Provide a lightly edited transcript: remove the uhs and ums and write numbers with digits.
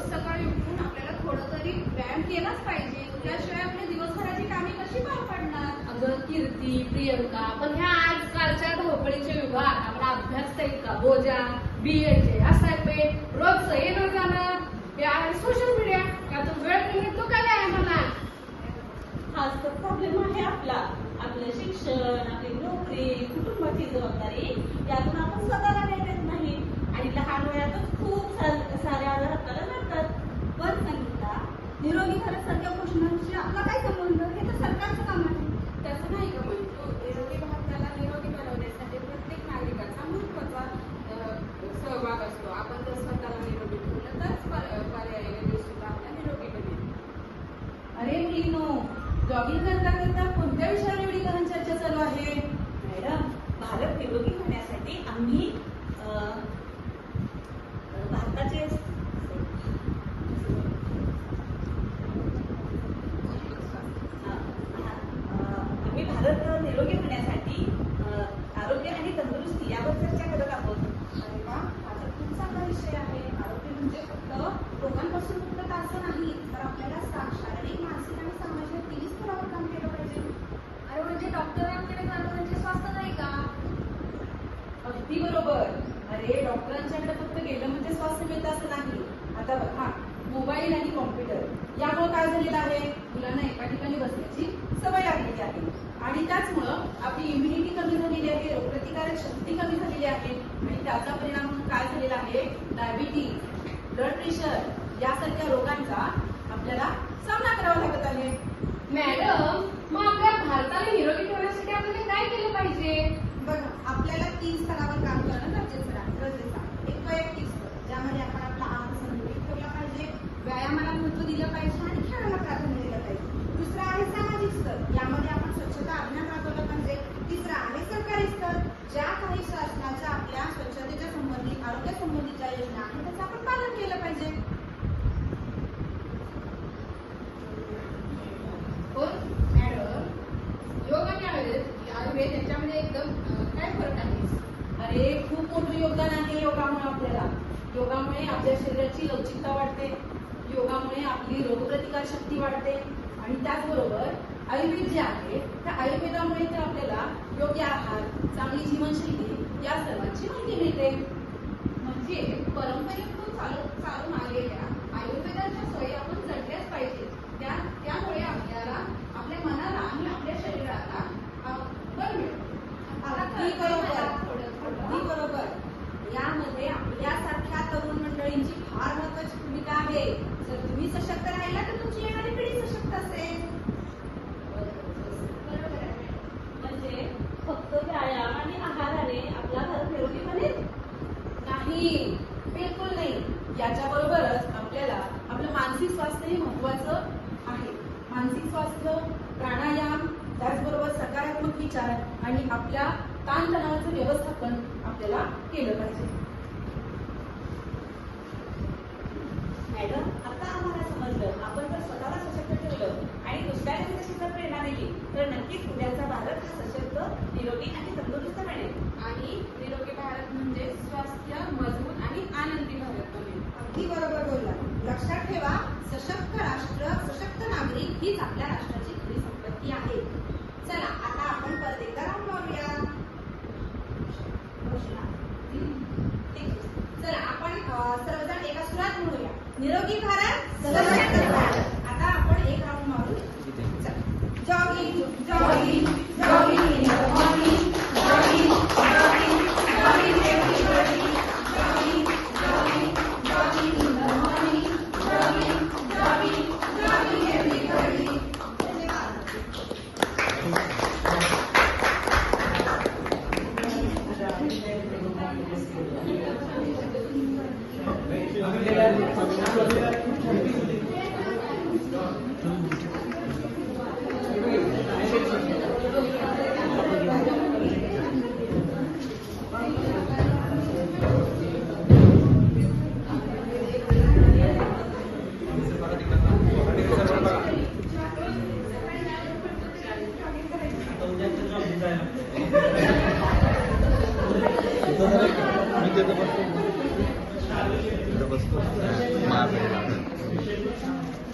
रोज सकाळी उठून आपल्याला थोडं तरी व्यायाम केलाच पाहिजे. त्याशिवाय आपल्या दिवसभराची कामे कशी पार पडणार? अगं कीर्ती, प्रियंका, पण ह्या आजकालच्या धावपळीच्या युगात आपला अभ्यास का इतका बोजा, बीएचे असाइनमेंट, रोजचं येणं जाणं, या सोशल मीडिया यातून वेळ मिळतो का नाही आम्हाला? हाच तर प्रॉब्लेम आहे आपला. आपलं शिक्षण, आपली नोकरी, कुटुंबाची जबाबदारी यातून आपण स्वतःला वेळ देत नाही आणि लहान वयातच खूप सारे आजार आपल्याला मिळतात. पण संगीता, निरोगी भारतासारख्या घोषणांशी आपला काय संबंध? हे तर सरकारचं काम आहे. तसं नाही का म्हणतो, निरोगी भारताला निरोगी बनवण्यासाठी प्रत्येक नागरिकाचा महत्वाचा सहभाग असतो. आपण जर स्वतःला निरोगी ठेवलं तरच पर्यायी देश सुद्धा आपला निरोगी बनेल. अरे मुलीनो, जॉगिंग करता करता कोणत्या विषयावर एवढी गहन चर्चा चालू आहे? मॅडम, भारत निरोगी होण्यासाठी आम्ही भारताचे आम्ही भारत निरोगी होण्यासाठी आरोग्य आणि तंदुरुस्ती यावर चर्चा करत आहोत. अरे वा, हा तर खूप चांगला विषय आहे. आरोग्य म्हणजे फक्त रोगांपासून मुक्तता असं नाही, तर आपल्याला शारीरिक, मानसिक आणि सामाजिक तिन्ही स्तरावर काम केलं पाहिजे. अरे म्हणजे डॉक्टरांकडे जाणं म्हणजे स्वास्थ्य नाही का? अगदी बरोबर. अरे डॉक्टरांच्याकडे फक्त गेलं म्हणजे स्वास्थ्य मिळतं असं नाही. आता बघा, मोबाईल आणि कॉम्प्युटर यामुळे काय झालेलं आहे? मुलांना एका ठिकाणी बसण्याची सवय लागलेली आहे आणि त्याचमुळं आपली इम्युनिटी कमी झालेली आहे, रोगप्रतिकारक शक्ती कमी झालेली आहे आणि त्याचा परिणाम म्हणून काय झालेला आहे? डायबिटीज, ब्लड प्रेशर यासारख्या रोगांचा आपल्याला सामना करावा लागत आहे. मॅडम, मग आपल्या भारताला निरोगी ठेवण्यासाठी आपल्याला काय केलं पाहिजे? बघा, आपल्याला 3 स्तरावर काम करणं गरजेचं आहे. एक वैयक्तिक स्तर, ज्यामध्ये आपण आपला आहार संतुलित ठेवला पाहिजे, व्यायामाला महत्त्व दिलं पाहिजे आणि खेळाला प्राधान्य दिलं पाहिजे. दुसरा आहे सामाजिक स्तर, यामध्ये आपण स्वच्छता अभियान राबवलं पाहिजे. तिसरा आहे सरकारी स्तर, ज्या काही शासनाच्या आपल्या स्वच्छतेच्या संबंधित, आरोग्य संबंधीच्या योजना आहेत त्याचं आपण पालन केलं पाहिजे. पण मॅडम, योग आणि आयुर्वेद यांच्यामध्ये एकदम काय फरक आहे? अरे खूप मोठं योगदान आहे योगामुळे आपल्याला. योगामुळे आपल्या शरीराची लवचिकता वाढते, योगामुळे आपली रोगप्रतिकार शक्ती वाढते आणि त्याचबरोबर आयुर्वेद जे आहे त्या आयुर्वेदामुळे तर आपल्याला योग्य आहार, चांगली जीवनशैली या सर्वांची माहिती मिळते. म्हणजे परंपरेतून चालून आलेल्या आयुर्वेदाच्या सोयी आपण जडल्याच पाहिजे. त्यामुळे आपल्याला आपल्या मनाला आणि आपल्या शरीराला बळ मिळतं. अगदी बरोबर, अगदी बरोबर. यामध्ये आपल्यासारख्या तरुण मंडळींची फार महत्वाची भूमिका आहे. जर तुम्ही सशक्त राहिला तर तुमची येणारी पिढी सशक्त असेल. बरोबर आहे. म्हणजे फक्त व्यायाम आणि आहाराने आपला भारत निरोगी बनेल? नाही, बिलकुल नाही. याच्याबरोबरच आपल्याला आपलं मानसिक स्वास्थ्यही महत्वाचं आहे. मानसिक स्वास्थ्य, प्राणायाम, त्याचबरोबर सकारात्मक विचार आणि आपल्या ताणतणावाचं व्यवस्थापन आपल्याला केलं पाहिजे. मॅडम, आता आम्हाला समजलं, आपण जर स्वतःला सशक्त ठेवलं आणि दुसऱ्यांना तशी जर प्रेरणा दिली तर नक्कीच उद्याचा भारत हा सशक्त, निरोगी आणि तंदुरुस्त बनेल. आणि निरोगी भारत म्हणजे स्वास्थ्य, मजबूत आणि आनंदी भारत बनेल. अगदी बरोबर बोलला. लक्षात ठेवा, सशक्त राष्ट्र, सशक्त नागरिक हीच आपल्या राष्ट्राची खरी संपत्ती आहे. चला आता आपण परत एकदा राऊंड मारूया. चला आपण सर्वजण एका सुरात म्हणूया, निरोगी भारत, सशक्त भारत. आता आपण एक राऊंड मारू. Jogging jogging jogging in the morning, jogging jogging jogging everybody, jogging jogging jogging in the morning, jogging jogging jogging everybody. बसतो हा,